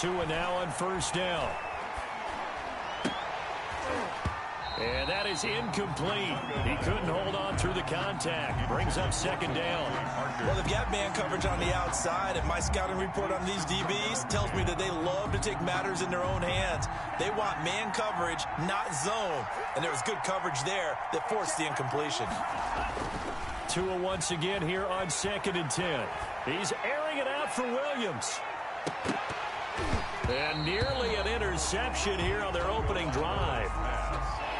Tua now on first down. And that is incomplete. He couldn't hold on through the contact. Brings up second down. Well, they've got man coverage on the outside, and my scouting report on these DBs tells me that they love to take matters in their own hands. They want man coverage, not zone. And there was good coverage there that forced the incompletion. Tua once again here on 2nd and 10. He's airing it out for Williams. And nearly an interception here on their opening drive.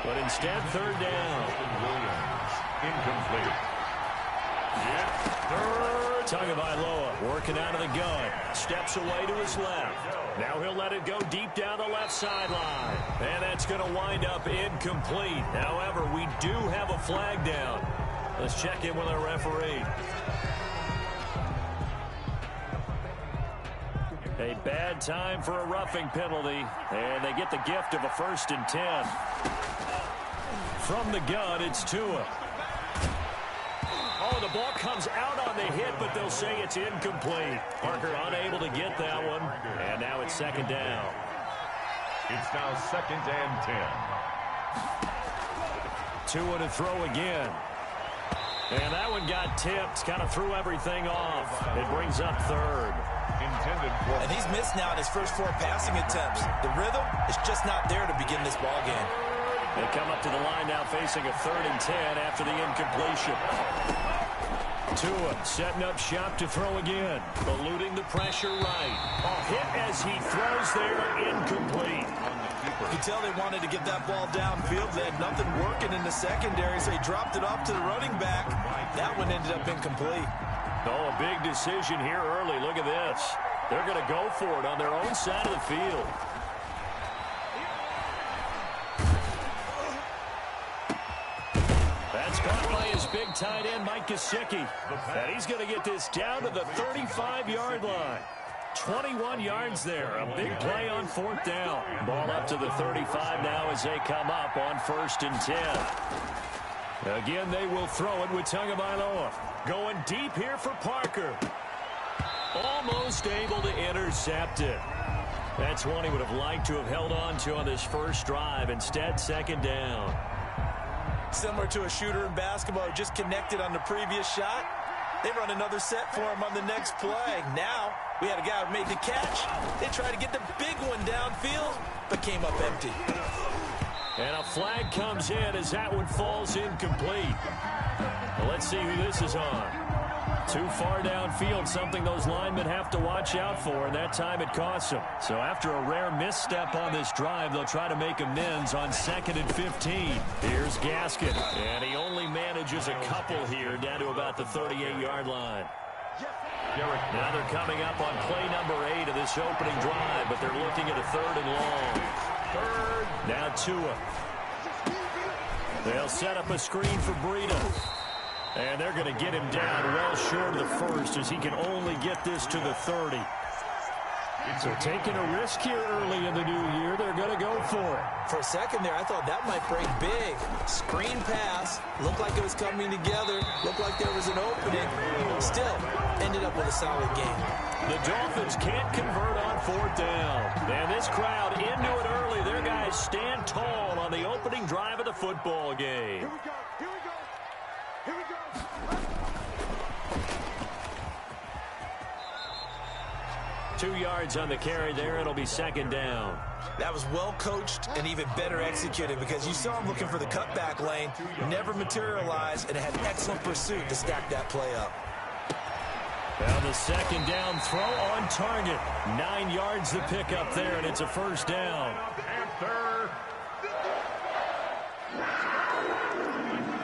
But instead, third down. Williams, incomplete. Tagovailoa working out of the gun. Steps away to his left. Now he'll let it go deep down the left sideline. And that's going to wind up incomplete. However, we do have a flag down. Let's check in with our referee. A bad time for a roughing penalty. And they get the gift of a 1st and 10. From the gun, it's Tua. Oh, the ball comes out on the hit, but they'll say it's incomplete. Parker unable to get that one. And now it's 2nd down. It's now 2nd and 10. Tua to throw again. And that one got tipped, kind of threw everything off. It brings up 3rd. Intended for. And he's missed now in his first 4 passing attempts. The rhythm is just not there to begin this ball game. They come up to the line now facing a 3rd and 10 after the incompletion. Tua setting up shop to throw again. Eluding the pressure right. A hit as he throws there, incomplete. You can tell they wanted to get that ball downfield. They had nothing working in the secondary, so he dropped it off to the running back. That one ended up incomplete. Oh, a big decision here early. Look at this. They're going to go for it on their own side of the field. That's caught by his big tight end, Mike Gesicki. And he's going to get this down to the 35-yard line. 21 yards there. A big play on 4th down. Ball up to the 35 now as they come up on 1st and 10. Again, they will throw it with Tagovailoa. Going deep here for Parker. Almost able to intercept it. That's one he would have liked to have held on to on this first drive. Instead, 2nd down. Similar to a shooter in basketball who just connected on the previous shot. They run another set for him on the next play. Now, we had a guy who made the catch. They tried to get the big one downfield, but came up empty. And a flag comes in as that one falls incomplete. Well, let's see who this is on. Too far downfield, something those linemen have to watch out for, and that time it costs them. So after a rare misstep on this drive, they'll try to make amends on 2nd and 15. Here's Gaskin, and he only manages a couple here down to about the 38-yard line. Now they're coming up on play number 8 of this opening drive, but they're looking at a 3rd and long. Now Tua. They'll set up a screen for Breida. And they're going to get him down well short of the 1st as he can only get this to the 30. So taking a risk here early in the new year, they're going to go for it. For a second there, I thought that might break big. Screen pass. Looked like it was coming together. Looked like there was an opening. Still, ended up with a solid game. The Dolphins can't convert on 4th down. And this crowd into it early. Their guys stand tall on the opening drive of the football game. Here we go. Here we go. Here we go. 2 yards on the carry there. It'll be 2nd down. That was well coached and even better executed because you saw him looking for the cutback lane, never materialized, and had excellent pursuit to stack that play up. Now the 2nd down throw on target. 9 yards to pick up there, and it's a 1st down. Panther.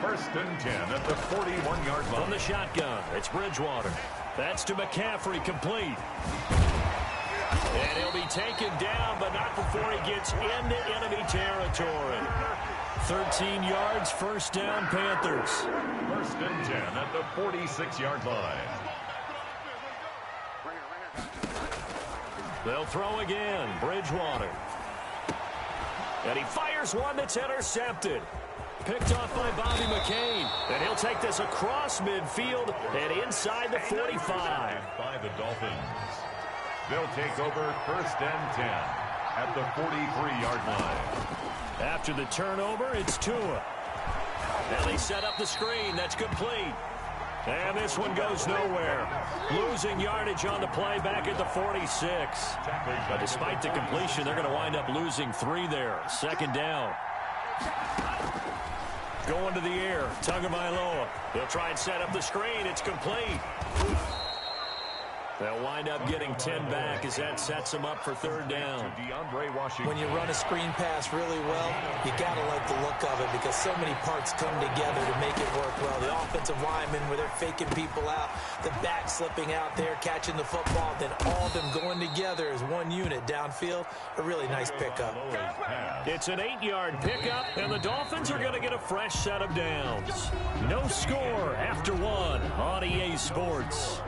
1st and 10 at the 41-yard line. From the shotgun, it's Bridgewater. That's to McCaffrey, complete. And he'll be taken down, but not before he gets into enemy territory. 13 yards, 1st down, Panthers. 1st and 10 at the 46-yard line. They'll throw again, Bridgewater. And he fires one that's intercepted. Picked off by Bobby McCain. And he'll take this across midfield and inside the 45. By the Dolphins. They'll take over 1st and 10 at the 43-yard line. After the turnover, it's Tua. Now they set up the screen. That's complete. And this one goes nowhere. Losing yardage on the play back at the 46. But despite the completion, they're going to wind up losing 3 there. 2nd down. Going to the air. Tagovailoa. He'll try and set up the screen. It's complete. They'll wind up getting 10 back as that sets them up for 3rd down. When you run a screen pass really well, you got to like the look of it because so many parts come together to make it work well. The offensive linemen where they're faking people out, the back slipping out there, catching the football, then all of them going together as one unit downfield. A really nice pickup. It's an 8-yard pickup, and the Dolphins are going to get a fresh set of downs. No score after 1 on EA Sports.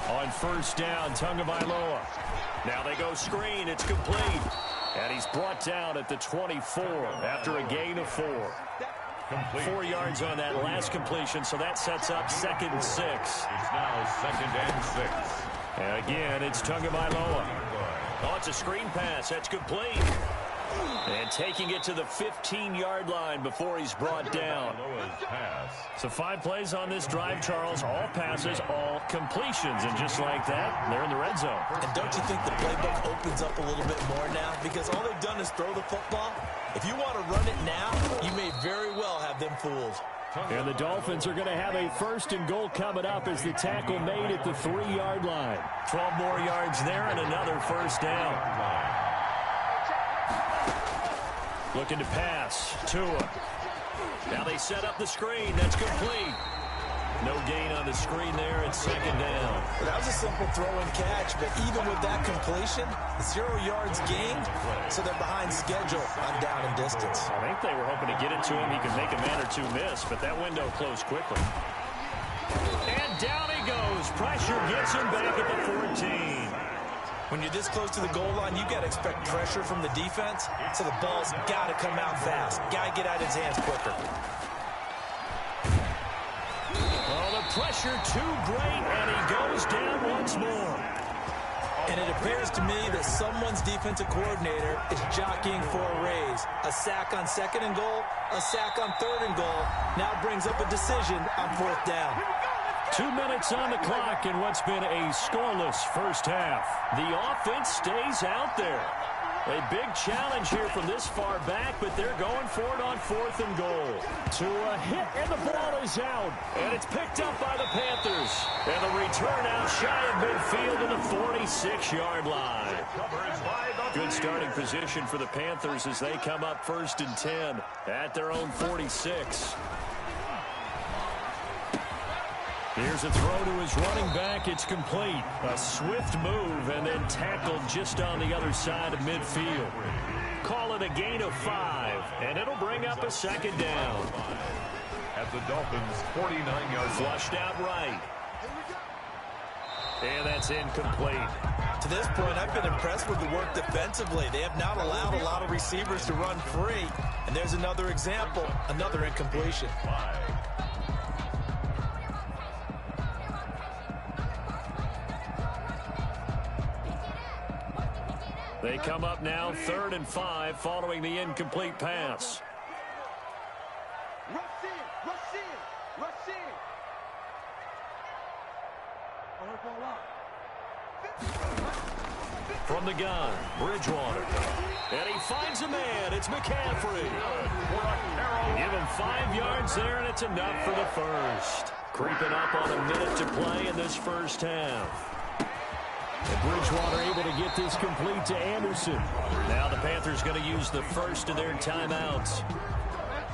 On 1st down, Tagovailoa. Now they go screen. It's complete. And he's brought down at the 24 after a gain of 4. 4 yards on that last completion, so that sets up 2nd and 6. It's now 2nd and 6. And again, it's Tagovailoa. Oh, it's a screen pass. That's complete. And taking it to the 15-yard line before he's brought down. So 5 plays on this drive, Charles. All passes, all completions. And just like that, they're in the red zone. And don't you think the playbook opens up a little bit more now? Because all they've done is throw the football. If you want to run it now, you may very well have them fooled. And the Dolphins are going to have a 1st and goal coming up as the tackle made at the 3-yard line. 12 more yards there and another 1st down. Looking to pass. Tua. Now they set up the screen. That's complete. No gain on the screen there. It's 2nd down. Well, that was a simple throw and catch, but even with that completion, 0 yards gained, so they're behind schedule on down and distance. I think they were hoping to get it to him. He could make a man or 2 miss, but that window closed quickly. And down he goes. Pressure gets him back at the 14. When you're this close to the goal line, you got to expect pressure from the defense, so the ball's got to come out fast. Got to get out of his hands quicker. Well, the pressure too great, and he goes down once more. And it appears to me that someone's defensive coordinator is jockeying for a raise. A sack on 2nd and goal, a sack on 3rd and goal, now brings up a decision on 4th down. 2 minutes on the clock in what's been a scoreless 1st half. The offense stays out there. A big challenge here from this far back, but they're going for it on 4th and goal. To a hit, and the ball is out. And it's picked up by the Panthers. And the return out shy of midfield to the 46-yard line. Good starting position for the Panthers as they come up 1st and 10 at their own 46. Here's a throw to his running back. It's complete. A swift move and then tackled just on the other side of midfield. Call it a gain of 5, and it'll bring up a 2nd down. At the Dolphins' 49-yard flushed out right. And that's incomplete. To this point, I've been impressed with the work defensively. They have not allowed a lot of receivers to run free. And there's another example, another incompletion. They come up now 3rd and 5 following the incomplete pass. Rush in, rush in, rush in. From the gun, Bridgewater. And he finds a man. It's McCaffrey. Give him 5 yards there, and it's enough for the 1st. Creeping up on a minute to play in this 1st half. And Bridgewater able to get this complete to Anderson. Now the Panthers going to use the 1st of their timeouts,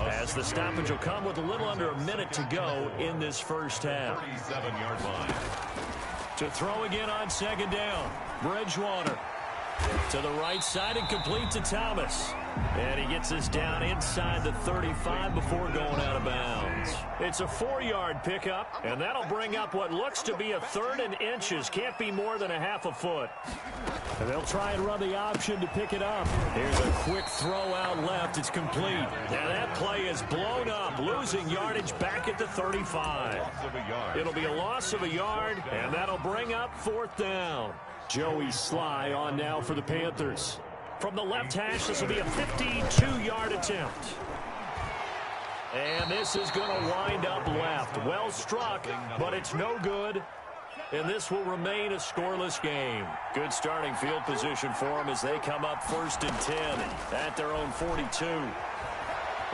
as the stoppage will come with a little under a minute to go in this 1st half. 37-yard line. To throw again on 2nd down. Bridgewater. To the right side and complete to Thomas. And he gets this down inside the 35 before going out of bounds. It's a 4-yard pickup, and that'll bring up what looks to be a 3rd and inches. Can't be more than a half a foot. And they'll try and run the option to pick it up. Here's a quick throw out left. It's complete. Now that play is blown up, losing yardage back at the 35. It'll be a loss of a yard, and that'll bring up 4th down. Joey Sly on now for the Panthers. From the left hash, this will be a 52-yard attempt. And this is going to wind up left. Well struck, but it's no good. And this will remain a scoreless game. Good starting field position for them as they come up 1st and 10 at their own 42.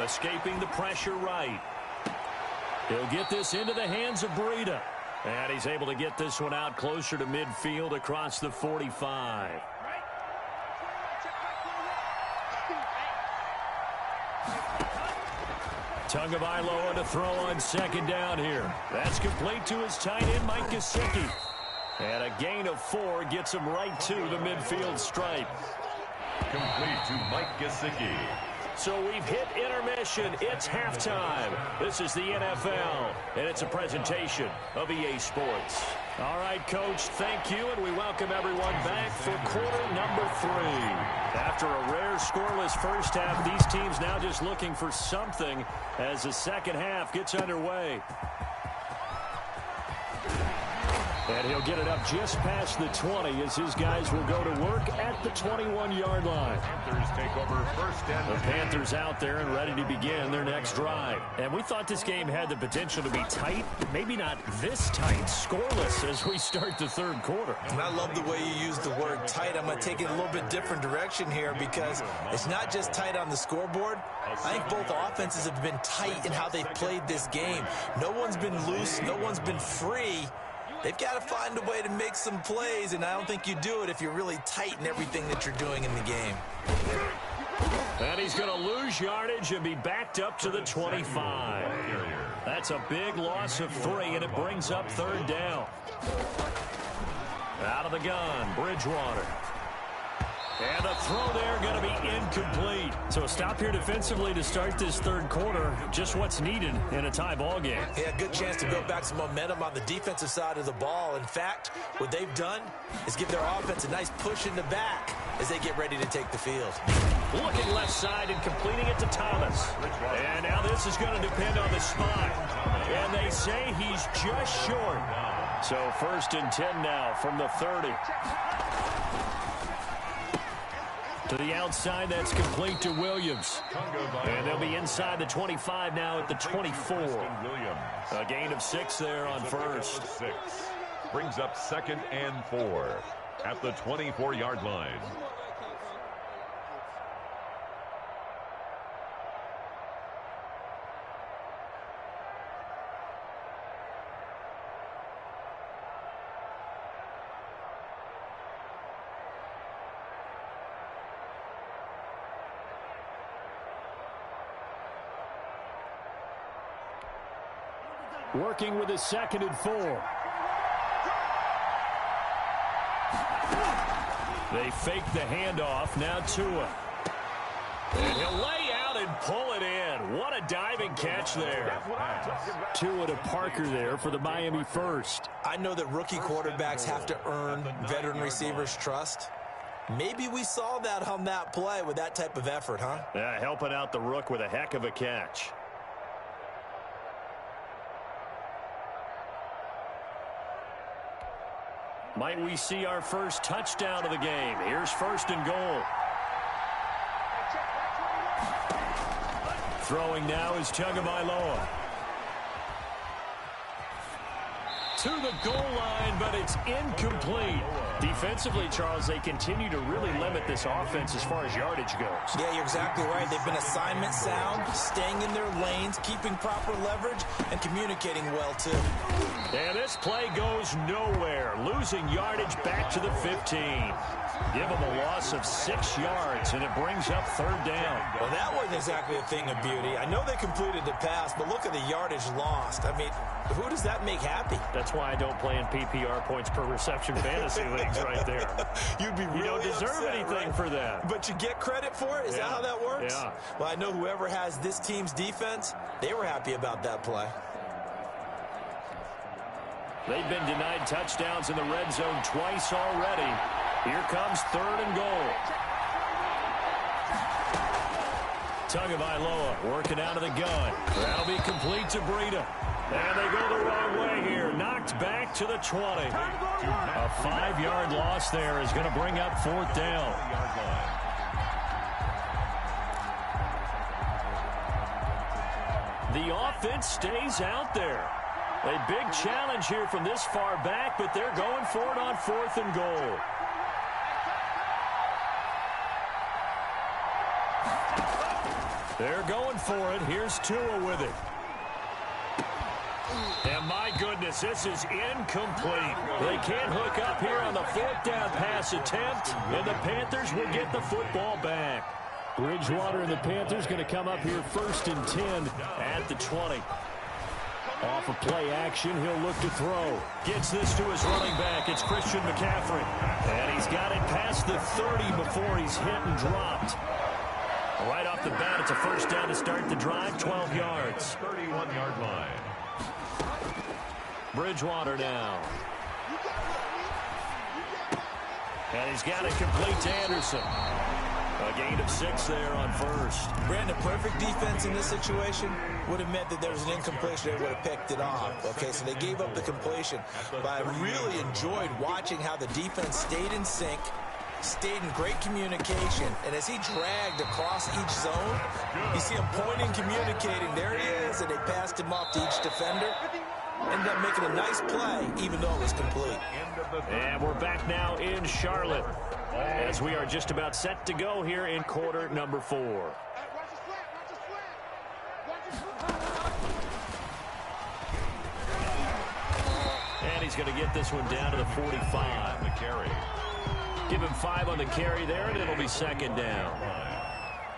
Escaping the pressure right. He'll get this into the hands of Breida. And he's able to get this one out closer to midfield across the 45. Tagovailoa to throw on 2nd down here. That's complete to his tight end, Mike Gesicki. And a gain of 4 gets him right to the midfield stripe. Complete to Mike Gesicki. So we've hit intermission. It's halftime. This is the NFL, and it's a presentation of EA Sports. All right, Coach, thank you, and we welcome everyone back for quarter number 3. After a rare scoreless first half, these teams now just looking for something as the second half gets underway. And he'll get it up just past the 20 as his guys will go to work at the 21-yard line. Panthers take over 1st and The Panthers out there and ready to begin their next drive. And we thought this game had the potential to be tight, maybe not this tight, scoreless as we start the 3rd quarter. And I love the way you use the word tight. I'm going to take it a little bit different direction here because it's not just tight on the scoreboard. I think both offenses have been tight in how they've played this game. No one's been loose. No one's been free. They've got to find a way to make some plays, and I don't think you do it if you're really tight in everything that you're doing in the game. And he's going to lose yardage and be backed up to the 25. That's a big loss of 3, and it brings up 3rd down. Out of the gun, Bridgewater. And the throw there going to be incomplete. So a stop here defensively to start this 3rd quarter. Just what's needed in a tie ball game. Yeah, good chance to build back some momentum on the defensive side of the ball. In fact, what they've done is give their offense a nice push in the back as they get ready to take the field. Looking left side and completing it to Thomas. And now this is going to depend on the spot. And they say he's just short. So 1st and 10 now from the 30. To the outside, that's complete to Williams. And they'll be inside the 25 now at the 24. A gain of 6 there on 1st. 6 brings up 2nd and 4 at the 24-yard line. Working with his 2nd and 4. They fake the handoff. Now Tua. And he'll lay out and pull it in. What a diving catch there. Tua to Parker there for the Miami 1st. I know that rookie quarterbacks have to earn veteran receivers' trust. Maybe we saw that on that play with that type of effort, huh? Yeah, helping out the rook with a heck of a catch. Might we see our first touchdown of the game? Here's 1st and goal. Throwing now is Tagovailoa. To the goal line, but it's incomplete. Defensively, Charles, they continue to really limit this offense as far as yardage goes. Yeah, you're exactly right. They've been assignment sound, staying in their lanes, keeping proper leverage, and communicating well, too. And this play goes nowhere, losing yardage back to the 15. Give them a loss of 6 yards, and it brings up 3rd down. Well, that wasn't exactly a thing of beauty. I know they completed the pass, but look at the yardage lost. I mean, who does that make happy? That's why I don't play in PPR points per reception fantasy leagues right there. You'd be really You don't deserve upset, anything right? for that. But you get credit for it? Is that how that works? Yeah. Well, I know whoever has this team's defense, they were happy about that play. They've been denied touchdowns in the red zone twice already. Here comes 3rd and goal. Tagovailoa working out of the gun. That'll be complete to Breida. And they go the wrong way here. Knocked back to the 20. A 5-yard loss there is going to bring up 4th down. The offense stays out there. A big challenge here from this far back, but they're going for it on 4th and goal. They're going for it. Here's Tua with it. And my goodness, this is incomplete. They can't hook up here on the 4th down pass attempt, and the Panthers will get the football back. Bridgewater and the Panthers going to come up here 1st and 10 at the 20. Off of play action, he'll look to throw. Gets this to his running back. It's Christian McCaffrey. And he's got it past the 30 before he's hit and dropped. Right off the bat, it's a 1st down to start the drive, 12 yards. 31-yard line. Bridgewater now. And he's got it complete to Anderson. A gain of 6 there on 1st. Brandon, perfect defense in this situation would have meant that there was an incompletion. They would have picked it off. Okay, so they gave up the completion. But I really enjoyed watching how the defense stayed in sync, stayed in great communication, and as he dragged across each zone, you see him pointing, communicating. There he is, and they passed him off to each defender. Ended up making a nice play, even though it was complete. And we're back now in Charlotte, as we are just about set to go here in quarter number 4. And he's going to get this one down to the 45. The carry. Give him 5 on the carry there, and it'll be 2nd down.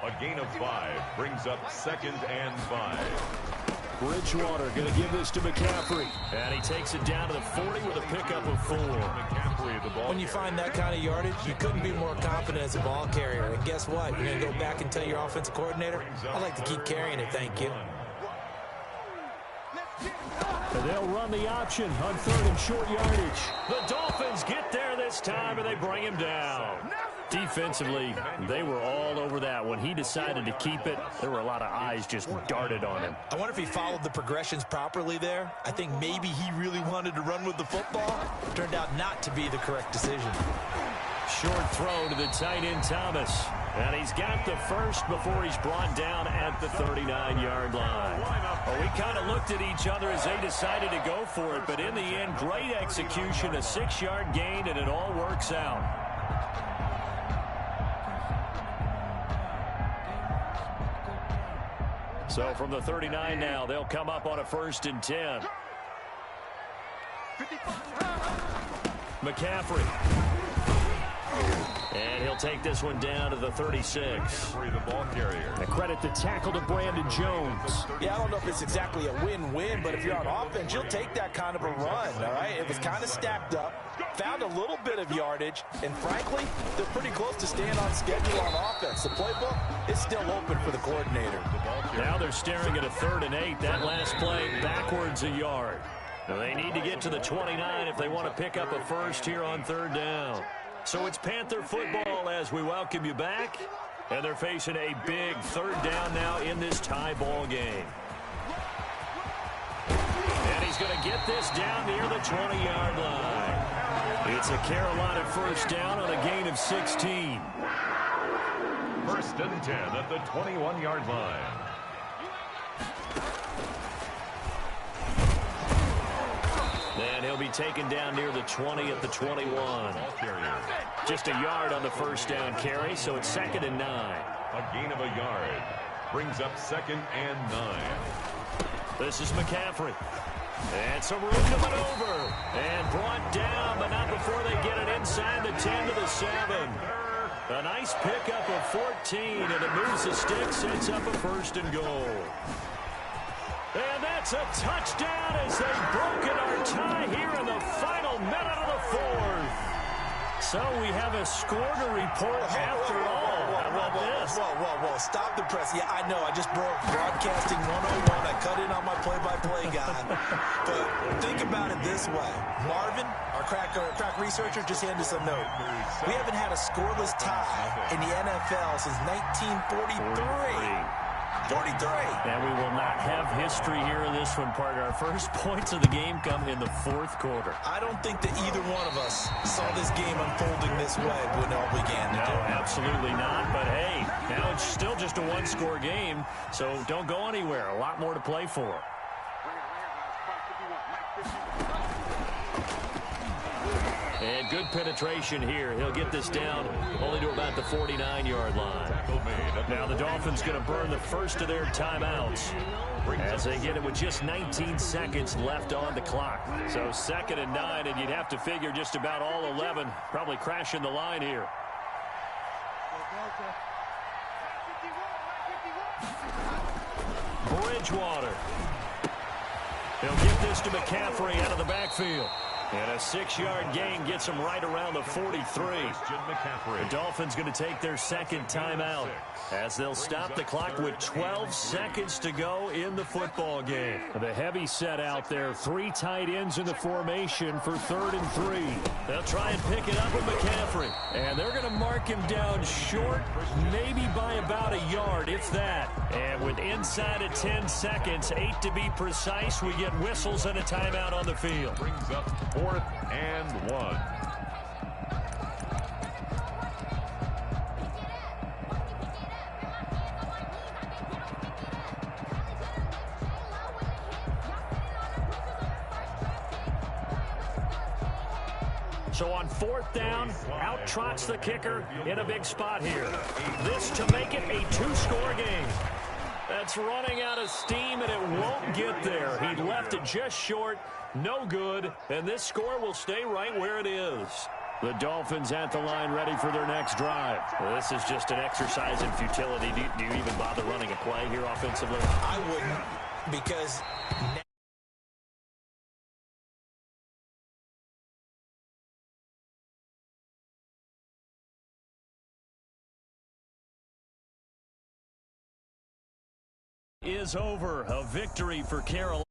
A gain of 5 brings up 2nd and 5. Bridgewater going to give this to McCaffrey. And he takes it down to the 40 with a pickup of 4. McCaffrey, the ball When you find that kind of yardage, you couldn't be more confident as a ball carrier. And guess what? You're going to go back and tell your offensive coordinator, I'd like to keep carrying it, thank you. And they'll run the option on 3rd and short yardage. The Dolphins get there this time, and they bring him down. Defensively, they were all over that. When he decided to keep it, there were a lot of eyes just darted on him. I wonder if he followed the progressions properly there. I think maybe he really wanted to run with the football. Turned out not to be the correct decision. Short throw to the tight end, Thomas. And he's got the 1st before he's brought down at the 39-yard line. Well, we kind of looked at each other as they decided to go for it, but in the end, great execution, a 6-yard gain, and it all works out. So from the 39 now, they'll come up on a 1st and 10. McCaffrey. And he'll take this one down to the 36. the ball carrier. A credit the tackle to Brandon Jones. Yeah, I don't know if it's exactly a win-win, but if you're on offense, you'll take that kind of a run, all right? It was kind of stacked up, found a little bit of yardage, and frankly, they're pretty close to staying on schedule on offense. The playbook is still open for the coordinator. Now they're staring at a 3rd and 8. That last play backwards a yard. Now they need to get to the 29 if they want to pick up a 1st here on 3rd down. So it's Panther football as we welcome you back. And they're facing a big 3rd down now in this tie ball game. And he's going to get this down near the 20-yard line. It's a Carolina 1st down on a gain of 16. 1st and 10 at the 21-yard line. And he'll be taken down near the 20 at the 21. Just a yard on the 1st down carry, so it's 2nd and 9. A gain of a yard brings up 2nd and 9. This is McCaffrey. And some room to maneuver. And brought down, but not before they get it inside the 10 to the 7. A nice pickup of 14, and it moves the stick, sets up a 1st and goal. And that's a touchdown as they've broken our tie here in the final minute of the 4th. So we have a score to report after all. How about this? Whoa. Stop the press. Yeah, I know. I just broke broadcasting 101. I cut in on my play-by-play guy. But think about it this way. Marvin, our crack researcher, just handed us a note. We haven't had a scoreless tie in the NFL since 1943. 43. And we will not have history here in this one, partner. Our first points of the game come in the 4th quarter. I don't think that either one of us saw this game unfolding this way when it all began. No, absolutely not. But, hey, now it's still just a one-score game, so don't go anywhere. A lot more to play for. And good penetration here. He'll get this down only to about the 49-yard line. Now the Dolphins going to burn the first of their timeouts as they get it with just 19 seconds left on the clock. So 2nd and 9, and you'd have to figure just about all 11 probably crashing the line here. Bridgewater. He'll get this to McCaffrey out of the backfield. And a 6-yard gain gets him right around the 43. The Dolphins going to take their 2nd timeout as they'll stop the clock with 12 seconds to go in the football game. The heavy set out there. 3 tight ends in the formation for 3rd and 3. They'll try and pick it up with McCaffrey. And they're going to mark him down short, maybe by about a yard, if that. And with inside of 10 seconds, 8 to be precise, we get whistles and a timeout on the field. Brings up 4th and 1. So on 4th down, out trots the kicker in a big spot here. This to make it a 2-score game. That's running out of steam, and it won't get there. He left it just short, no good, and this score will stay right where it is. The Dolphins at the line ready for their next drive. Well, this is just an exercise in futility. Do you even bother running a play here offensively? I wouldn't, because is over. A victory for Carolina.